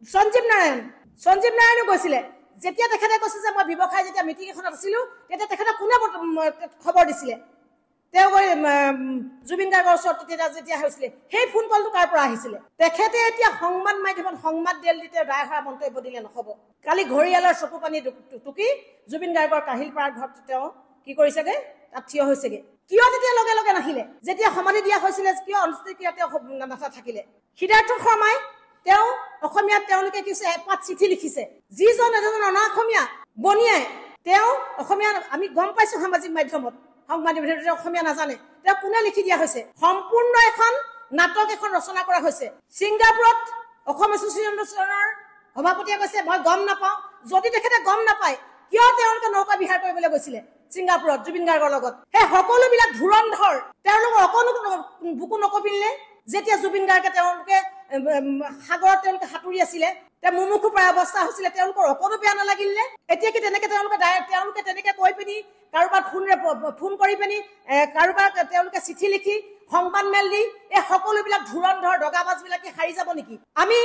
সঞ্জীৱ নাৰায়ণো গৈছিলে যেতিয়া তেখেতে কৈছে যে মই ব্যৱসায় যেতিয়া মিটিং এখনত আছিলো তেতিয়া তেখেতে কোনে খবৰ দিছিলে তেওঁ গৈ জুবিন গাৰ্গৰ ওচৰত যেতিয়া হৈছিলে সেই ফোন কলটো কাৰ পৰা আহিছিলে তেখেতে এতিয়া সংবাদ মাধ্যমত সংবাদ দিতে দায়সাৰা মন্তব্য দিলে নহব কালি ঘৰিয়ালৰ চকু পানী টুকি জুবিন গাৰ্গৰ কাহিলপাৰাৰ ঘৰত তেওঁ কি কৰিছেগে তাত থিয় হৈছেগে কিয় তেতিয়া লগে লগে নাহিলে যেতিয়া সমাধি দিয়া হৈছিলে কিয় অন্ত্যেষ্টিক্ৰিয়াতে নাথাকিলে সিদ্ধাৰ্থ শৰ্মাই তেওঁ অসমীয়াত তেওঁলোকে কিছু এপাত চিঠি লিখিছে যিজন এজন অনা অসমীয়া বনিয়াই তেওঁ অসমীয়া আমি গম পাইছো সামাজিক মাধ্যমত সংবাদ মাধ্যমত অসমীয়া নাজানে তেওঁ কোনে লিখি দিয়া হৈছে সম্পূৰ্ণ এখন নাটক এখন ৰচনা কৰা হৈছে ছিংগাপুৰত অসম এছ'চিয়েশ্যনৰ সভাপতিয়ে কৈছে মই গম নাপাওঁ যদি তেখেতে গম নাপায় কিয় তেওঁলোকে নৌকা বিহাৰ কৰিবলৈ গৈছিলে ছিংগাপুৰত জুবিন গাৰ্গৰ লগত সেই সকলোবিলাক ধুৰন্ধৰ তেওঁলোকৰ অকণো বুকু নকপিলে যেতিয়া জুবিন গাৰ্গে তেওঁলোকে সাগৰত তেওঁলোকে সাঁতুৰি আছিলে তেওঁ মুমুখু প্ৰায় অৱস্থা হৈছিলে তেওঁলোকৰ অকণো বেয়া নালাগিলে এতিয়া কি তেনেকে তেওঁলোকে তেনেকে কৈ পিনি কাৰোবাৰ ফোন কৰি পিনি কাৰোবাৰ তেওঁলোকে চিঠি লিখি সংবাদ মেল দি এই সকলোবিলাক ধুৰন্ধৰ দগাবাজবিলাকে সাৰি যাব নেকি আমি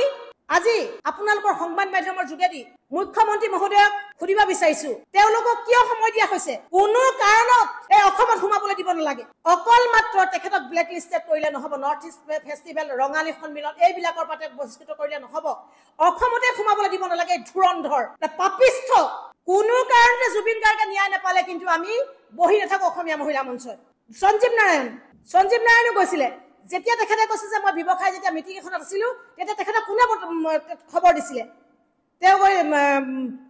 আজি আপোনালোকৰ সংবাদ মাধ্যমৰ যোগেদি মুখ্যমন্ত্ৰী মহোদয়ক সুধিব বিচাৰিছো তেওঁলোকক কিয় সময় দিয়া হৈছে কোনো কাৰণত এই অসমত সোমাবলৈ দিব নালাগে অকল মাত্ৰ তেখেতক ব্লেক লিষ্টেড কৰিলে নহব নৰ্থ ইষ্ট ফেষ্টিভেল ৰঙালী সন্মিলন এইবিলাকৰ পাতে বহিষ্কৃত কৰিলে নহব অসমতে সোমাবলৈ দিব নালাগে ধুৰন্ধৰ পাপিষ্ঠ কোনো কাৰণতে জুবিন গাৰ্গে ন্যায় নাপালে কিন্তু আমি বহি নাথাকো অসমীয়া মহিলা মঞ্চত সঞ্জীৱ নাৰায়ণো গৈছিলে যেতিয়া তেখেতে কৈছে যে মই ব্যৱসায় যেতিয়া মিটিং এখনত আছিলো তেতিয়া তেখেতে কোনে খবৰ দিছিলে তেওঁ গৈ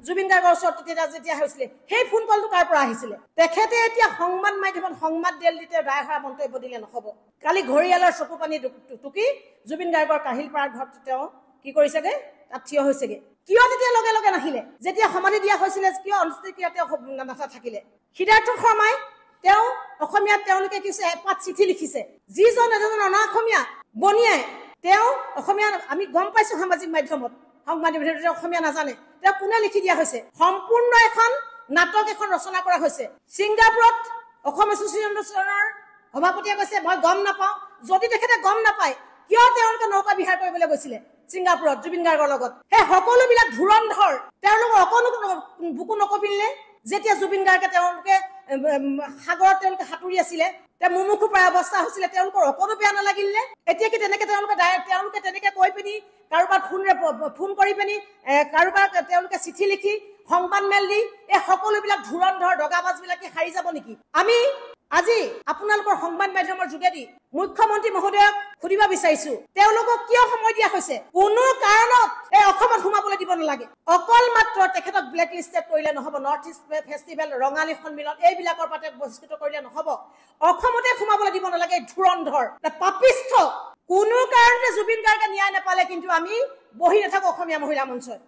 জুবিন গাৰ্গৰ ওচৰত যেতিয়া হৈছিলে সেই ফোন কলটো কাৰ পৰা আহিছিলে তেখেতে এতিয়া সংবাদ মাধ্যমত সংবাদ দিতে দায়সাৰা মন্তব্য দিলে নহব কালি ঘৰিয়ালৰ চকু পানী টুকি জুবিন গাৰ্গৰ কাহিলপাৰাৰ ঘৰত তেওঁ কি কৰিছেগে তাত থিয় হৈছেগে কিয় তেতিয়া লগে লগে নাহিলে যেতিয়া সমাধি দিয়া হৈছিলে কিয় অন্ত্যেষ্টিক্ৰিয়াতে নাথাকিলে সিদ্ধাৰ্থ শৰ্মাই তেওঁ অসমীয়াত তেওঁলোকে কিছু এপাত চিঠি লিখিছে যিজন এজন অনা অসমীয়া বনিয়াই তেওঁ অসমীয়া আমি গম পাইছো সামাজিক মাধ্যমত সংবাদ মাধ্যমত অসমীয়া নাজানে তেওঁ কোনে লিখি দিয়া হৈছে সম্পূৰ্ণ এখন নাটক এখন ৰচনা কৰা হৈছে ছিংগাপুৰত অসম এছ'চিয়েশ্যনৰ সভাপতিয়ে কৈছে মই গম নাপাওঁ যদি তেখেতে গম নাপায় কিয় তেওঁলোকে নৌকা বিহাৰ কৰিবলৈ গৈছিলে ছিংগাপুৰত জুবিন গাৰ্গৰ লগত সেই সকলোবিলাক ধুৰন্ধৰ তেওঁলোকৰ অকণো বুকু নকপিলে যেতিয়া জুবিন গাৰ্গে তেওঁলোকে সাগৰত তেওঁলোকে সাঁতুৰি আছিলে তেওঁ মুমুখু প্ৰায় অৱস্থা হৈছিলে তেওঁলোকৰ অকণো বেয়া নালাগিলে এতিয়া কি তেনেকে তেওঁলোকে তেনেকে কৈ পিনি কাৰোবাৰ ফোন কৰি পিনি কাৰোবাৰ তেওঁলোকে চিঠি লিখি সংবাদ মেল দি এই সকলোবিলাক ধুৰন্ধৰ দগাবাজবিলাকে সাৰি যাব নেকি আমি আজি আপোনালোকৰ সংবাদ মাধ্যমৰ যোগেদি মুখ্যমন্ত্ৰী মহোদয়ক সুধিব বিচাৰিছো তেওঁলোকক কিয় সময় দিয়া হৈছে কোনো কাৰণত এই অসমত সোমাবলৈ দিব নালাগে অকল মাত্ৰ তেখেতক ব্লেক লিষ্টেড কৰিলে নহব নৰ্থ ইষ্ট ফেষ্টিভেল ৰঙালী সন্মিলন এইবিলাকৰ পাতে বহিষ্কৃত কৰিলে নহব অসমতে সোমাবলৈ দিব নালাগে ধুৰন্ধৰ পাপিষ্ঠ কোনো কাৰণতে জুবিন গাৰ্গে ন্যায় নাপালে কিন্তু আমি বহি নাথাকো অসমীয়া মহিলা মঞ্চত